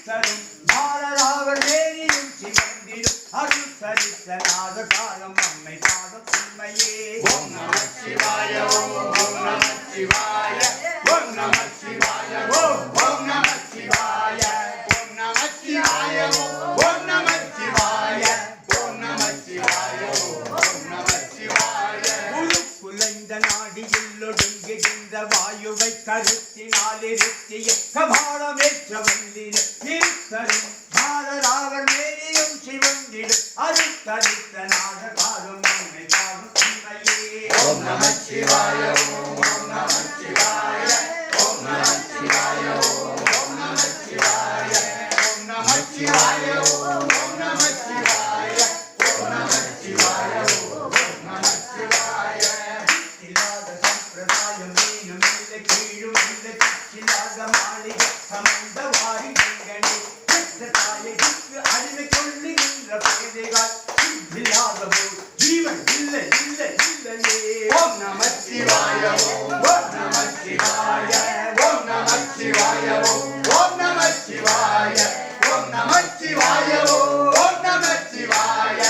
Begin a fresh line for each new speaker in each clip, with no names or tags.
தரும் பாரராவர் மேனியும் சிவந்திடும் அருள் தரித்த நாத காலம் நம்மை பாதம் உண்மையே.
ஓம் நம சிவாய ஓம் நம சிவாய ஓம் நம சிவாய ஓம் நம சிவாய ஓம் நம சிவாய ஓம் நம சிவாய ஓம் நம சிவாய ஓம் நம சிவாய.
குலைந்த நாடியில் ஒடுங்குகின்ற வாயுவை கருத்தினால் இருத்திய கபாலமேற்ற வந்திட திருத்தரும் பாரராவர் மேனியும் சிவந்திடும் அருள் தரித்த நாத காலம் நம்மை பாதம் உண்மையே.
ஓம் நம சிவாய ஓம் நம சிவாய ஓம் நம சிவாய ஓம் நம சிவாய ஓம் நம சிவாய ஓம் நம சிவாய ஓம் நம சிவாய ஓம் நம சிவாய.
இல்லாத சம்பிரதாயம் மீனும் இல்லை கீழும் இல்லை இல்லாத மாளிகை சமந்த வாரி கண்களே தாயகிற்கு அடிமை கொள்ளுகின்ற பேதைகள் இல்லாத போல் ஜீவன் இல்லை இல்லை இல்லையே.
ஓம் நம சிவாய ஓம் நம சிவாய ஓம் நம சிவாய ஓம் நம சிவாய ஓம் நம சிவாய ஓம் நம சிவாய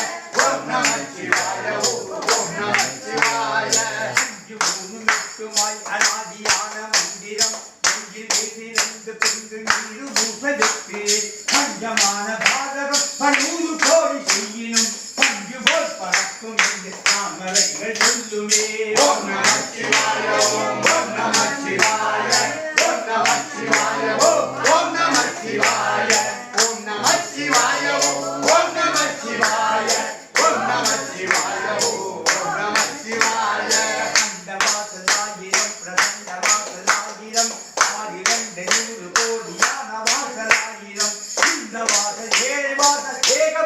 ஓம் நம சிவாய ஓம் நம சிவாய.
மட்டுமாய் அனாதியான மந்திரம் நெஞ்சில் வீசிருந்து பின்பு நீரு பூசலுக்கு பஞ்சமான பாதகம் 100 கோடி செய்யினும் பஞ்சு போல் பறக்கும் என்று தாமரைகள் சொல்லுமே.
ஓம் நம சிவாய ஓம் நம சிவாய ஓம் நம சிவாய ஓம் நம சிவாய ஓம் நம சிவாய ஓம் நம சிவாய ஓம் நம சிவாய ஓம் நம சிவாய.
அந்த வாசலாயிரம் பிரசண்ட வாசலாயிரம் 1200 கோடியான வாசலாயிரம் இந்த வாசல் 7 வாசல் ஏக